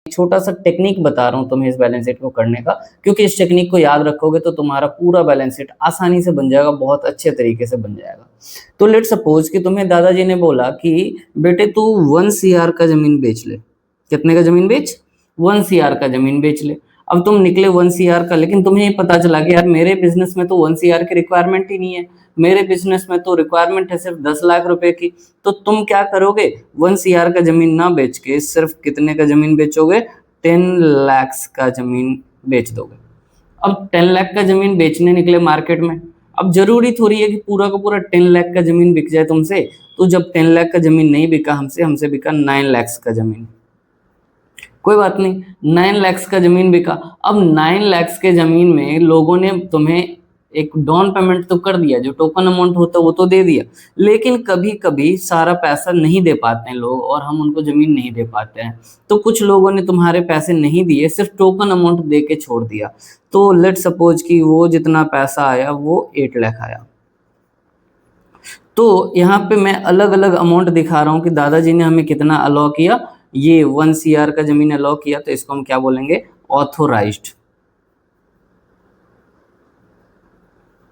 छोटा सा टेक्निक बता रहा हूँ तुम्हें इस बैलेंस शीट को करने का, क्योंकि इस टेक्निक को याद रखोगे तो तुम्हारा पूरा बैलेंस शीट आसानी से बन जाएगा, बहुत अच्छे तरीके से बन जाएगा। तो लेट सपोज कि तुम्हें दादाजी ने बोला कि बेटे तू 1 CR का जमीन बेच ले। कितने का जमीन बेच? 1 CR का जमीन बेच ले। अब तुम निकले 1 CR का, लेकिन तुम्हें ये पता चला कि यार मेरे बिजनेस में तो 1 CR की रिक्वायरमेंट ही नहीं है, मेरे बिजनेस में तो रिक्वायरमेंट है सिर्फ 10 लाख रुपए की। तो तुम क्या करोगे? 1 CR का जमीन ना बेच के सिर्फ कितने का जमीन बेचोगे? 10 लाख का जमीन बेच दोगे। अब 10 लाख का जमीन बेचने निकले मार्केट में। अब जरूरी थोड़ी है कि पूरा का पूरा 10 लाख का जमीन बिक जाए तुमसे। तो जब 10 लाख का जमीन नहीं बिका हमसे, हमसे बिका 9 लाख का जमीन। कोई बात नहीं, 9 लाख का जमीन बिका। अब 9 लाख के जमीन में लोगों ने तुम्हें एक डाउन पेमेंट तो कर दिया, जो टोकन अमाउंट होता है वो तो दे दिया, लेकिन कभी कभी सारा पैसा नहीं दे पाते हैं लोग और हम उनको जमीन नहीं दे पाते हैं। तो कुछ लोगों ने तुम्हारे पैसे नहीं दिए, सिर्फ टोकन अमाउंट दे के छोड़ दिया। तो लेट सपोज कि वो जितना पैसा आया वो 8 लाख आया। तो यहाँ पे मैं अलग अलग अमाउंट दिखा रहा हूँ कि दादाजी ने हमें कितना अलाउ किया। ये 1 CR का जमीन अलाउ किया, तो इसको हम क्या बोलेंगे? ऑथोराइज्ड।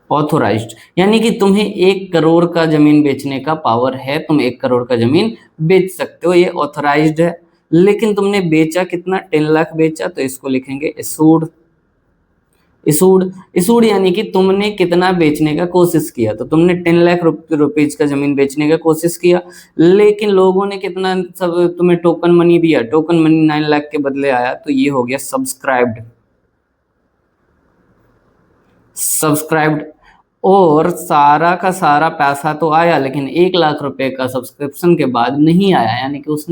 ऑथोराइज्ड यानी कि तुम्हें 1 करोड़ का जमीन बेचने का पावर है, तुम 1 करोड़ का जमीन बेच सकते हो, ये ऑथोराइज्ड है। लेकिन तुमने बेचा कितना? 10 लाख बेचा, तो इसको लिखेंगे इशूड। इशूड इशूड यानी कि तुमने कितना बेचने का कोशिश किया। तो तुमने 10 लाख रुपीज का जमीन बेचने का कोशिश किया, लेकिन लोगों ने कितना सब तुम्हें टोकन मनी दिया? टोकन मनी 9 लाख के बदले आया, तो ये हो गया सब्सक्राइब्ड। सब्सक्राइब्ड और सारा का सारा पैसा तो आया, लेकिन 1 लाख रुपए का सब्सक्रिप्शन के बाद नहीं आया, यानी कि उस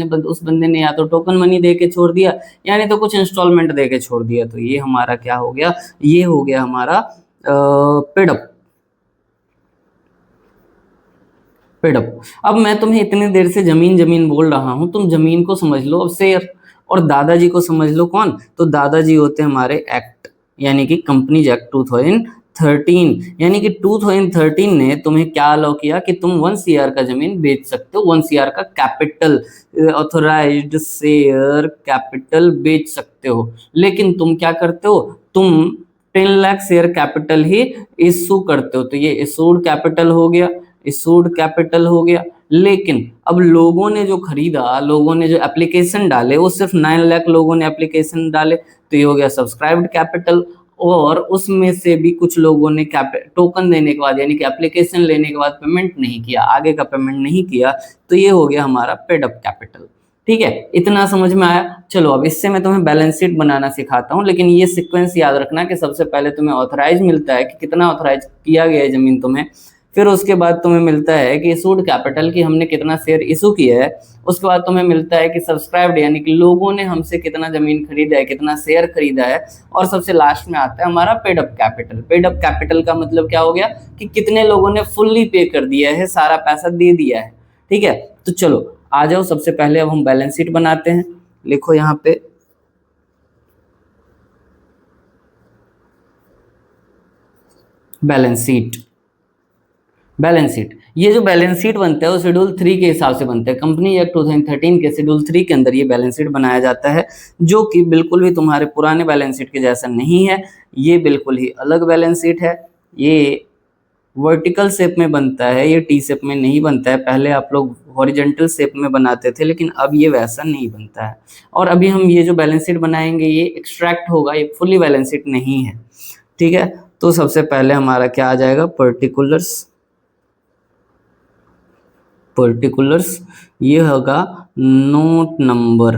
बंदे ने या तो टोकन मनी दे के छोड़ दिया, यानी तो कुछ इंस्टॉलमेंट दे के छोड़ दिया। तो ये हमारा क्या हो गया? ये हो गया हमारा पेड अप। Paid up. अब मैं तुम्हें इतनी देर से जमीन जमीन बोल रहा हूं, तुम जमीन को समझ लो अब शेयर, और दादाजी को समझ लो कौन? तो दादाजी होते हैं हमारे एक्ट, यानी कि कंपनीज एक्ट 2013। यानी कि 2013 ने तुम्हें क्या अलाउ किया कि तुम 1 CR का जमीन बेच सकते हो, 1 CR का कैपिटल, ऑथोराइज्ड शेयर कैपिटल बेच सकते हो। लेकिन तुम क्या करते हो? तुम 10 लाख शेयर कैपिटल ही इशू करते हो। तो ये इशूड कैपिटल हो गया, इशूड कैपिटल हो गया। लेकिन अब लोगों ने जो खरीदा, लोगों ने जो एप्लीकेशन डाले, वो सिर्फ 9 लाख लोगों ने एप्लीकेशन डाले, तो ये हो गया सब्सक्राइब्ड कैपिटल। और उसमें से भी कुछ लोगों ने टोकन देने के बाद, यानी कि एप्लीकेशन लेने के बाद पेमेंट नहीं किया, आगे का पेमेंट नहीं किया, तो ये हो गया हमारा पेड अप कैपिटल। ठीक है, इतना समझ में आया? चलो अब इससे मैं तुम्हें बैलेंस शीट बनाना सिखाता हूँ, लेकिन ये सीक्वेंस याद रखना कि सबसे पहले तुम्हें ऑथराइज मिलता है कि कितना ऑथराइज किया गया है जमीन तुम्हें, फिर उसके बाद तुम्हें मिलता है कि इशूड कैपिटल की हमने कितना शेयर इशू किया है, उसके बाद तुम्हें मिलता है कि सब्सक्राइब्ड यानी कि लोगों ने हमसे कितना जमीन खरीदा है, कितना शेयर खरीदा है, और सबसे लास्ट में आता है हमारा paid up capital. Paid up capital का मतलब क्या हो गया कि कितने लोगों ने फुल्ली पे कर दिया है, सारा पैसा दे दिया है। ठीक है, तो चलो आ जाओ, सबसे पहले अब हम बैलेंस शीट बनाते हैं। लिखो यहाँ पे बैलेंस शीट। बैलेंस शीट, ये जो बैलेंस शीट बनता है वो शेड्यूल 3 के हिसाब से बनता है। कंपनी एक्ट 2013 के शेड्यूल 3 के अंदर ये बैलेंस शीट बनाया जाता है, जो कि बिल्कुल भी तुम्हारे पुराने बैलेंस शीट के जैसा नहीं है। ये बिल्कुल ही अलग बैलेंस शीट है। ये वर्टिकल शेप में बनता है, ये टी शेप में नहीं बनता है। पहले आप लोग हॉरिजॉन्टल शेप में बनाते थे, लेकिन अब ये वैसा नहीं बनता है। और अभी हम ये जो बैलेंस शीट बनाएंगे ये एक्सट्रैक्ट होगा, ये फुल्ली बैलेंस शीट नहीं है। ठीक है, तो सबसे पहले हमारा क्या आ जाएगा? पर्टिकुलर्स। पर्टिकुलर्स ये होगा नोट नंबर,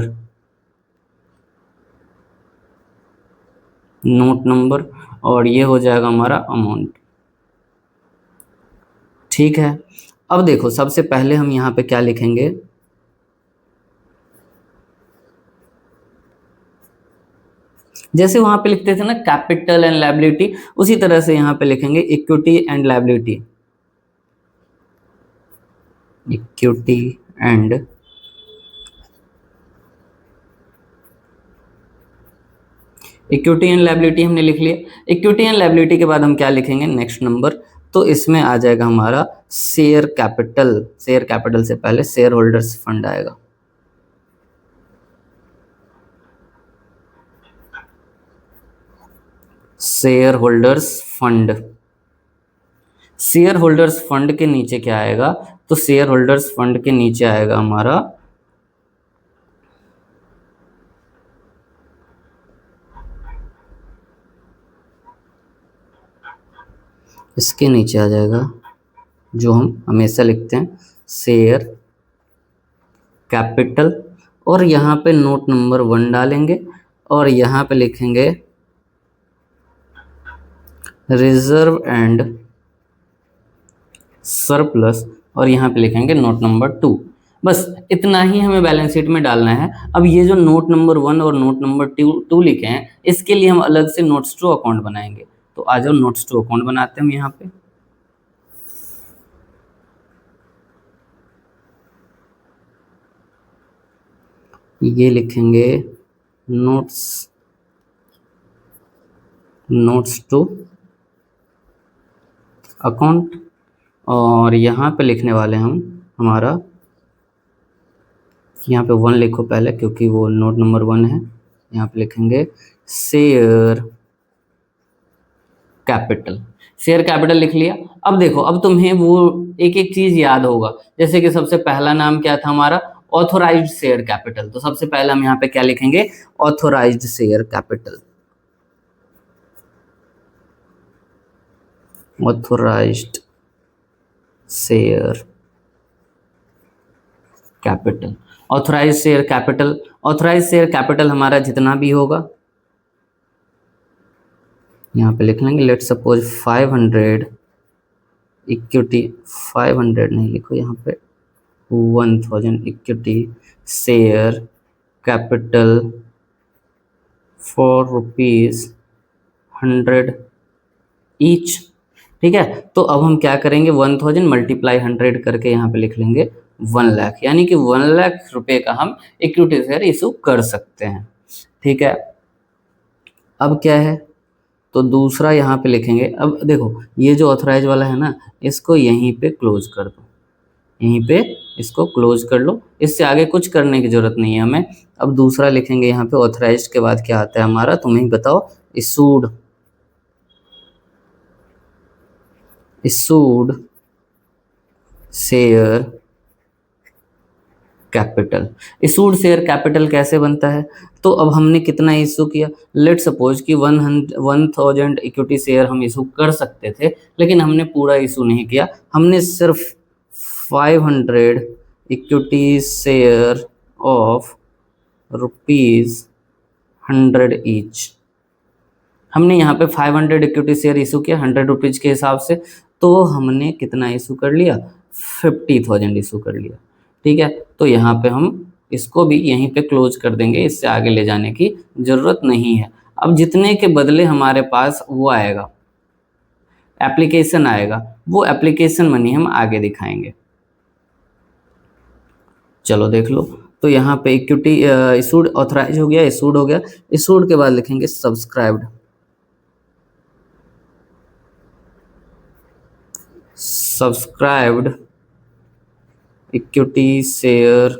नोट नंबर, और ये हो जाएगा हमारा अमाउंट। ठीक है, अब देखो सबसे पहले हम यहाँ पे क्या लिखेंगे? जैसे वहां पे लिखते थे ना कैपिटल एंड लायबिलिटी, उसी तरह से यहाँ पे लिखेंगे equity and liability. Equity and equity and liability हमने लिख लिया। इक्विटी एंड लायबिलिटी के बाद हम क्या लिखेंगे? Next number. तो इसमें आ जाएगा हमारा शेयर कैपिटल। शेयर कैपिटल से पहले शेयर होल्डर्स फंड आएगा। Share holders fund. Share holders fund के नीचे क्या आएगा, तो शेयर होल्डर्स फंड के नीचे आएगा हमारा इसके नीचे आ जाएगा जो हम हमेशा लिखते हैं शेयर कैपिटल, और यहाँ पे नोट नंबर 1 डालेंगे और यहाँ पे लिखेंगे रिजर्व एंड सरप्लस, और यहाँ पे लिखेंगे नोट नंबर 2। बस इतना ही हमें बैलेंस शीट में डालना है। अब ये जो नोट नंबर 1 और नोट नंबर 2 लिखे हैं, इसके लिए हम अलग से नोट्स टू अकाउंट बनाएंगे। तो आ जाओ नोट्स टू अकाउंट बनाते हैं हम यहाँ पे। ये लिखेंगे नोट्स टू अकाउंट, और यहाँ पे लिखने वाले हम हमारा, यहाँ पे 1 लिखो पहले क्योंकि वो नोट नंबर 1 है। यहाँ पे लिखेंगे शेयर कैपिटल। शेयर कैपिटल लिख लिया। अब देखो, अब तुम्हें वो एक एक चीज याद होगा। जैसे कि सबसे पहला नाम क्या था हमारा, ऑथोराइज्ड शेयर कैपिटल। तो सबसे पहले हम यहाँ पे क्या लिखेंगे, authorised share capital. Authorised share capital, authorised share capital. Authorised share capital हमारा जितना भी होगा यहाँ पे लिख लेंगे। लेट सपोज 500 इक्विटी, 500 नहीं लिखो यहाँ पे, 1000 equity share capital for ₹100 each. ठीक है, तो अब हम क्या करेंगे, 1000 मल्टीप्लाई 100 करके यहाँ पे लिख लेंगे 1 लाख, यानी कि 1 लाख रुपए का हम इक्विटी शेयर इशू कर सकते हैं। ठीक है, अब क्या है, तो दूसरा यहाँ पे लिखेंगे। अब देखो, ये जो ऑथराइज वाला है ना, इसको यहीं पे क्लोज कर दो, यहीं पे इसको क्लोज कर लो। इससे आगे कुछ करने की जरूरत नहीं है हमें। अब दूसरा लिखेंगे यहाँ पे, ऑथराइज्ड के बाद क्या आता है हमारा, तुम ही बताओ। Issued, issued share capital. Issued share capital कैसे बनता है, तो अब हमने कितना इशू किया, लेट सपोज कि 1000 इक्विटी शेयर हम इशू कर सकते थे, लेकिन हमने पूरा इशू नहीं किया। हमने सिर्फ 500 इक्विटी शेयर ऑफ ₹100 ईच, हमने यहाँ पे 500 इक्विटी शेयर इशू किया 100 रुपीज़ के हिसाब से। तो हमने कितना इशू कर लिया, 50,000 इशू कर लिया। ठीक है, तो यहाँ पे हम इसको भी यहीं पे क्लोज कर देंगे, इससे आगे ले जाने की ज़रूरत नहीं है। अब जितने के बदले हमारे पास वो आएगा, एप्लीकेशन आएगा, वो एप्लीकेशन मनी हम आगे दिखाएंगे। चलो देख लो, तो यहाँ पे इक्विटी इशूड ऑथराइज हो गया, इशूड हो गया। इशूड के बाद लिखेंगे subscribed, subscribed equity share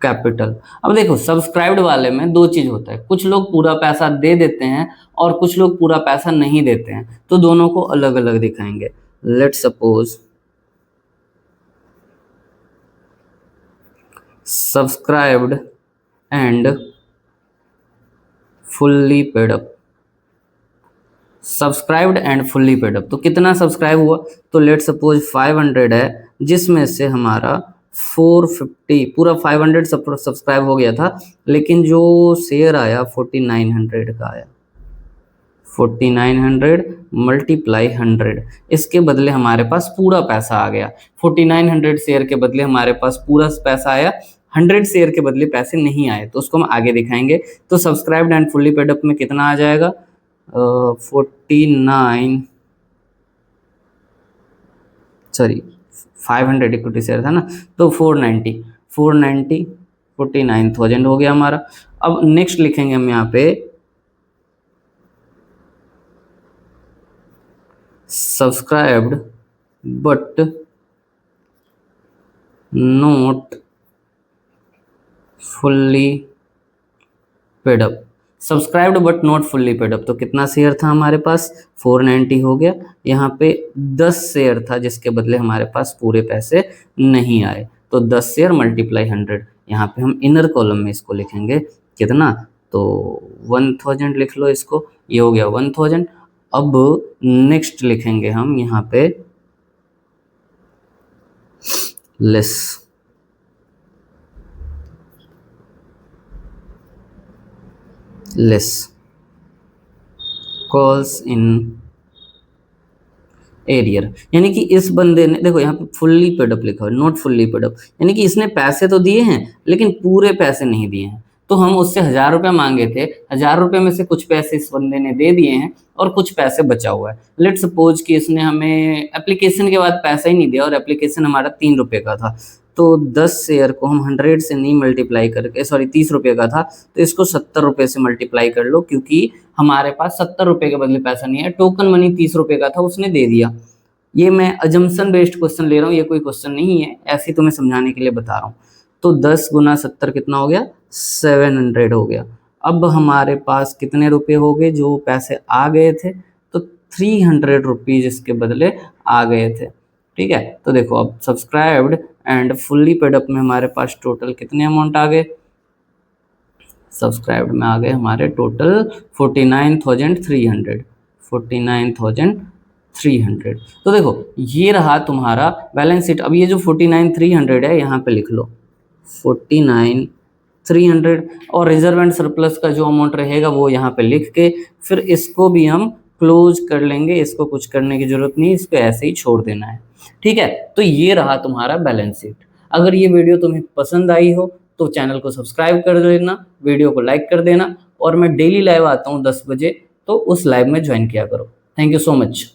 capital. अब देखो, सब्सक्राइब्ड वाले में दो चीज होता है, कुछ लोग पूरा पैसा दे देते हैं और कुछ लोग पूरा पैसा नहीं देते हैं, तो दोनों को अलग अलग दिखाएंगे। Let suppose subscribed and fully paid up, subscribed and fully paid up. तो कितना सब्सक्राइब हुआ, तो लेट सपोज 500 है, जिसमें से हमारा 450, पूरा 500 सब्सक्राइब हो गया था, लेकिन जो शेयर आया 4900 का आया। 4900 मल्टीप्लाई 100, इसके बदले हमारे पास पूरा पैसा आ गया। 4900 शेयर के बदले हमारे पास पूरा पैसा आया, 100 शेयर के बदले पैसे नहीं आए, तो उसको हम आगे दिखाएंगे। तो subscribed and fully paid up में कितना आ जाएगा, 500 इक्विटी शेयर था ना, तो 490 49,000 हो गया हमारा। अब नेक्स्ट लिखेंगे हम यहाँ पे subscribed but not fully paid up. Subscribed but not fully paid up, तो कितना शेयर था हमारे पास, 490 हो गया। यहाँ पे 10 शेयर था जिसके बदले हमारे पास पूरे पैसे नहीं आए, तो 10 शेयर मल्टीप्लाई 100, यहाँ पे हम इनर कॉलम में इसको लिखेंगे कितना, तो 1000 लिख लो इसको, ये हो गया 1000। अब नेक्स्ट लिखेंगे हम यहाँ पे लेस कॉल्स इन एरियर, यानी कि इस बंदे ने, देखो यहाँ पे फुल्ली पेड अप लिखा है, नॉट फुल्ली पेड अप, यानी कि इसने पैसे तो दिए हैं लेकिन पूरे पैसे नहीं दिए हैं। तो हम उससे 1000 रुपये मांगे थे, 1000 रुपये में से कुछ पैसे इस बंदे ने दे दिए हैं और कुछ पैसे बचा हुआ है। लेट सपोज कि इसने हमें एप्लीकेशन के बाद पैसा ही नहीं दिया और एप्लीकेशन हमारा 3 रुपये का था, तो 10 शेयर को हम 100 से नहीं मल्टीप्लाई करके, सॉरी 30 रुपये का था तो इसको 70 रुपये से मल्टीप्लाई कर लो, क्योंकि हमारे पास 70 रुपये के बदले पैसा नहीं है, टोकन मनी 30 रुपये का था उसने दे दिया। ये मैं अजम्पशन बेस्ड क्वेश्चन ले रहा हूँ, ये कोई क्वेश्चन नहीं है, ऐसे तुम्हें समझाने के लिए बता रहा हूँ। तो 10 गुना 70 कितना हो गया, 700 हो गया। अब हमारे पास कितने रुपए हो गए जो पैसे आ गए थे, तो 300 रुपीज इसके बदले आ गए थे। ठीक है, तो देखो अब subscribed and fully paid up में हमारे पास टोटल कितने अमाउंट आ गए, सब्सक्राइब्ड में आ गए हमारे टोटल 49,300, 49,300। तो देखो ये रहा तुम्हारा बैलेंस शीट। अब ये जो 49,300 है यहाँ पे लिख लो 49,300, और रिजर्व एंड सरप्लस का जो अमाउंट रहेगा वो यहाँ पे लिख के फिर इसको भी हम क्लोज कर लेंगे, इसको कुछ करने की जरूरत नहीं, इसको ऐसे ही छोड़ देना है। ठीक है, तो ये रहा तुम्हारा बैलेंस शीट। अगर ये वीडियो तुम्हें पसंद आई हो तो चैनल को सब्सक्राइब कर देना, वीडियो को लाइक कर देना, और मैं डेली लाइव आता हूँ 10 बजे, तो उस लाइव में ज्वाइन किया करो। Thank you so much.